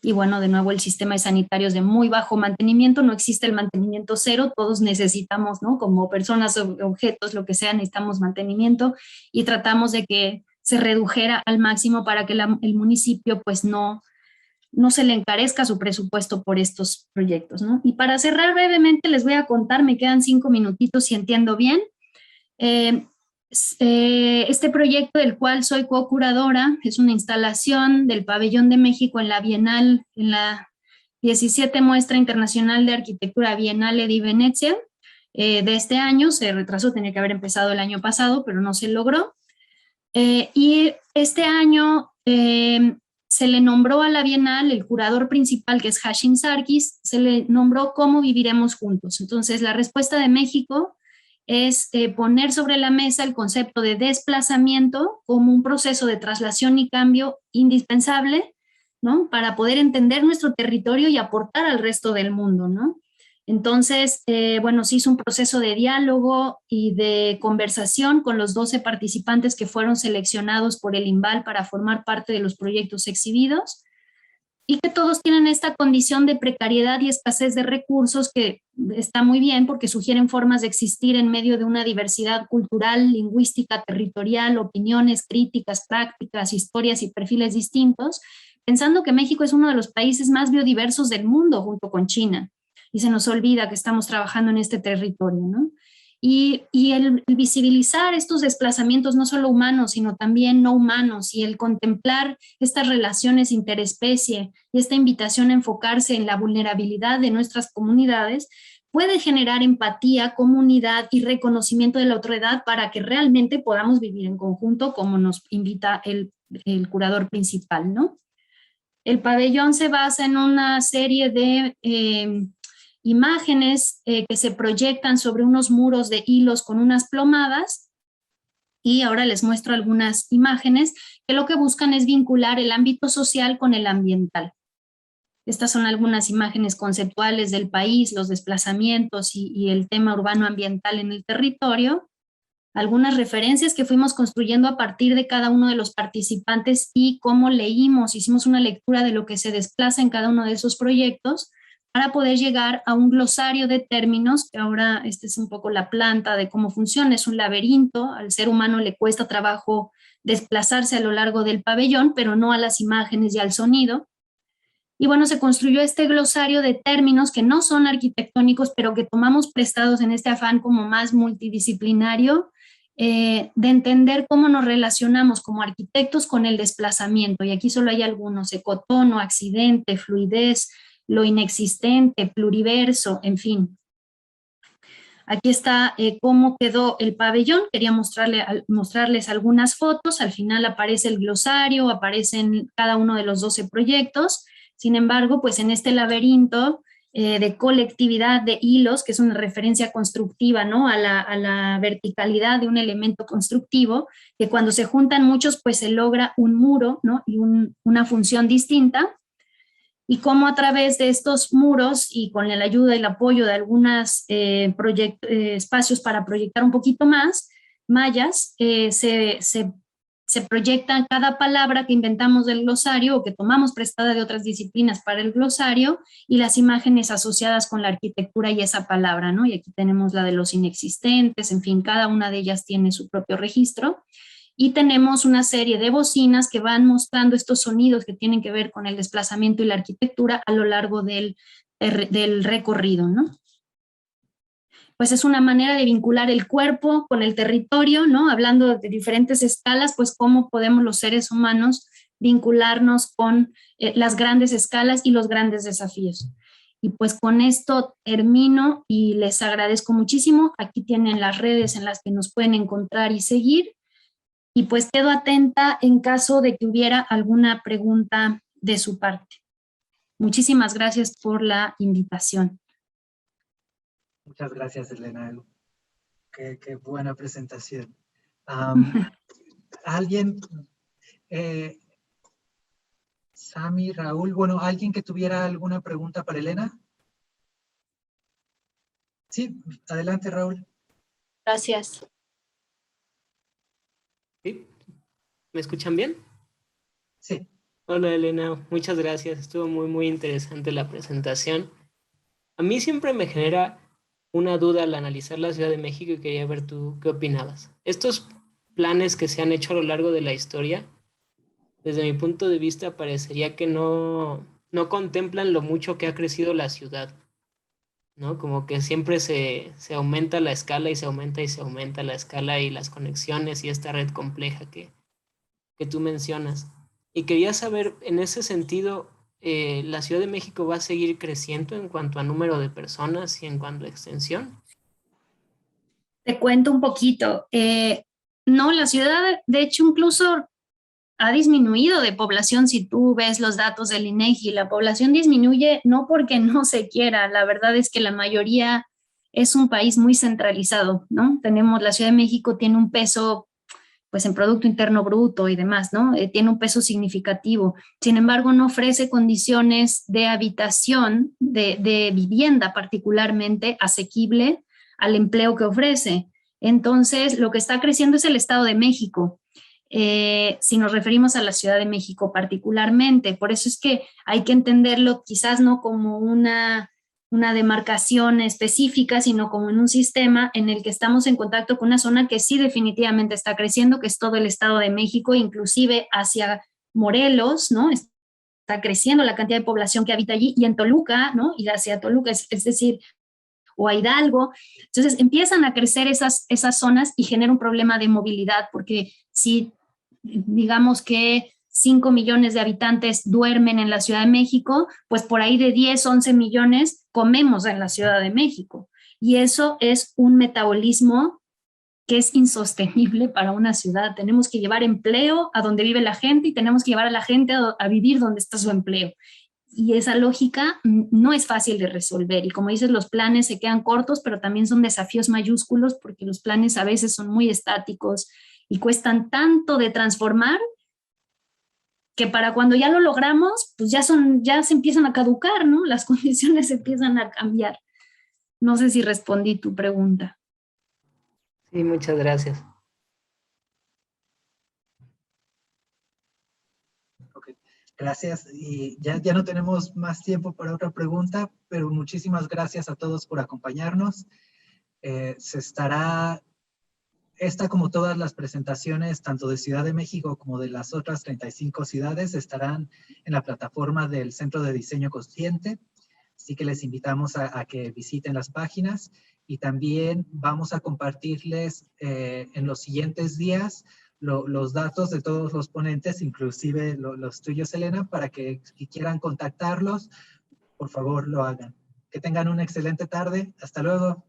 [SPEAKER 2] Y bueno, de nuevo el sistema de sanitarios de muy bajo mantenimiento. No existe el mantenimiento cero, todos necesitamos, ¿no? Como personas o objetos, lo que sea, necesitamos mantenimiento, y tratamos de que se redujera al máximo para que el municipio pues no se le encarezca su presupuesto por estos proyectos, ¿no? Y para cerrar brevemente les voy a contar, me quedan 5 minutitos si entiendo bien. Este proyecto del cual soy co-curadora es una instalación del Pabellón de México en la Bienal, en la 17 Muestra Internacional de Arquitectura Bienale di Venezia de este año. Se retrasó, tenía que haber empezado el año pasado, pero no se logró. Y este año se le nombró a la Bienal, el curador principal, que es Hashim Sarkis, se le nombró ¿Cómo viviremos juntos? Entonces, la respuesta de México es poner sobre la mesa el concepto de desplazamiento como un proceso de traslación y cambio indispensable, ¿no? Para poder entender nuestro territorio y aportar al resto del mundo, ¿no? Entonces, bueno, se hizo un proceso de diálogo y de conversación con los 12 participantes que fueron seleccionados por el INVAL para formar parte de los proyectos exhibidos, y que todos tienen esta condición de precariedad y escasez de recursos, que está muy bien porque sugieren formas de existir en medio de una diversidad cultural, lingüística, territorial, opiniones, críticas, prácticas, historias y perfiles distintos, pensando que México es uno de los países más biodiversos del mundo junto con China, y se nos olvida que estamos trabajando en este territorio, ¿no? Y el visibilizar estos desplazamientos no solo humanos, sino también no humanos, y el contemplar estas relaciones interespecie y esta invitación a enfocarse en la vulnerabilidad de nuestras comunidades, puede generar empatía, comunidad y reconocimiento de la otredad para que realmente podamos vivir en conjunto, como nos invita el curador principal, ¿no? El pabellón se basa en una serie de imágenes que se proyectan sobre unos muros de hilos con unas plomadas, y ahora les muestro algunas imágenes que lo que buscan es vincular el ámbito social con el ambiental. Estas son algunas imágenes conceptuales del país, los desplazamientos y el tema urbano ambiental en el territorio. Algunas referencias que fuimos construyendo a partir de cada uno de los participantes y cómo leímos, hicimos una lectura de lo que se desplaza en cada uno de esos proyectos para poder llegar a un glosario de términos, que ahora esta es un poco la planta de cómo funciona, es un laberinto, al ser humano le cuesta trabajo desplazarse a lo largo del pabellón, pero no a las imágenes y al sonido. Y bueno, se construyó este glosario de términos que no son arquitectónicos, pero que tomamos prestados en este afán como más multidisciplinario, de entender cómo nos relacionamos como arquitectos con el desplazamiento. Y aquí solo hay algunos: ecotono, accidente, fluidez, lo inexistente, pluriverso, en fin. Aquí está cómo quedó el pabellón. Quería mostrarles algunas fotos. Al final aparece el glosario, aparecen cada uno de los 12 proyectos. Sin embargo, pues en este laberinto de colectividad de hilos, que es una referencia constructiva, ¿no?, a la verticalidad de un elemento constructivo, que cuando se juntan muchos, pues se logra un muro, ¿no?, y una función distinta. Y cómo a través de estos muros y con la ayuda y el apoyo de algunos espacios para proyectar un poquito más, mallas, se proyecta cada palabra que inventamos del glosario o que tomamos prestada de otras disciplinas para el glosario, y las imágenes asociadas con la arquitectura y esa palabra, ¿no? Y aquí tenemos la de los inexistentes, en fin, cada una de ellas tiene su propio registro. Y tenemos una serie de bocinas que van mostrando estos sonidos que tienen que ver con el desplazamiento y la arquitectura a lo largo del recorrido, ¿no? Pues es una manera de vincular el cuerpo con el territorio, ¿no? Hablando de diferentes escalas, pues cómo podemos los seres humanos vincularnos con las grandes escalas y los grandes desafíos. Y pues con esto termino y les agradezco muchísimo. Aquí tienen las redes en las que nos pueden encontrar y seguir. Y pues quedo atenta en caso de que hubiera alguna pregunta de su parte. Muchísimas gracias por la invitación.
[SPEAKER 1] Muchas gracias, Elena. Qué buena presentación. ¿Alguien, Sami, Raúl, bueno, alguien que tuviera alguna pregunta para Elena? Sí, adelante, Raúl.
[SPEAKER 3] Gracias.
[SPEAKER 4] ¿Sí? ¿Me escuchan bien?
[SPEAKER 1] Sí.
[SPEAKER 4] Hola, Elena, muchas gracias. Estuvo muy interesante la presentación. A mí siempre me genera una duda al analizar la Ciudad de México y quería ver tú qué opinabas. Estos planes que se han hecho a lo largo de la historia, desde mi punto de vista, parecería que no contemplan lo mucho que ha crecido la ciudad, ¿no? Como que siempre se aumenta la escala y se aumenta y se aumenta la escala y las conexiones y esta red compleja que tú mencionas. Y quería saber, en ese sentido, ¿la Ciudad de México va a seguir creciendo en cuanto a número de personas y en cuanto a extensión?
[SPEAKER 2] Te cuento un poquito. No, la ciudad, de hecho, incluso ha disminuido de población. Si tú ves los datos del INEGI, la población disminuye no porque no se quiera, la verdad es que la mayoría es un país muy centralizado, ¿no? La Ciudad de México tiene un peso, pues en Producto Interno Bruto y demás, ¿no? Tiene un peso significativo. Sin embargo, no ofrece condiciones de habitación, de vivienda particularmente asequible al empleo que ofrece. Entonces, lo que está creciendo es el Estado de México. Si nos referimos a la Ciudad de México particularmente. Por eso es que hay que entenderlo quizás no como una demarcación específica, sino como en un sistema en el que estamos en contacto con una zona que sí definitivamente está creciendo, que es todo el Estado de México, inclusive hacia Morelos, ¿no? Está creciendo la cantidad de población que habita allí, y en Toluca, ¿no? Y hacia Toluca, es decir, o a Hidalgo. Entonces empiezan a crecer esas zonas y genera un problema de movilidad, porque si digamos que 5 millones de habitantes duermen en la Ciudad de México, pues por ahí de 10, 11 millones comemos en la Ciudad de México. Y eso es un metabolismo que es insostenible para una ciudad. Tenemos que llevar empleo a donde vive la gente y tenemos que llevar a la gente a vivir donde está su empleo. Y esa lógica no es fácil de resolver. Y como dices, los planes se quedan cortos, pero también son desafíos mayúsculos porque los planes a veces son muy estáticos y cuestan tanto de transformar que para cuando ya lo logramos, pues ya se empiezan a caducar, ¿no? Las condiciones se empiezan a cambiar. No sé si respondí tu pregunta.
[SPEAKER 4] Sí, muchas gracias.
[SPEAKER 1] Okay. Gracias. Y ya no tenemos más tiempo para otra pregunta, pero muchísimas gracias a todos por acompañarnos. Esta, como todas las presentaciones, tanto de Ciudad de México como de las otras 35 ciudades, estarán en la plataforma del Centro de Diseño Consciente. Así que les invitamos a que visiten las páginas y también vamos a compartirles en los siguientes días los datos de todos los ponentes, inclusive los tuyos, Elena, para que si quieran contactarlos, por favor lo hagan. Que tengan una excelente tarde. Hasta luego.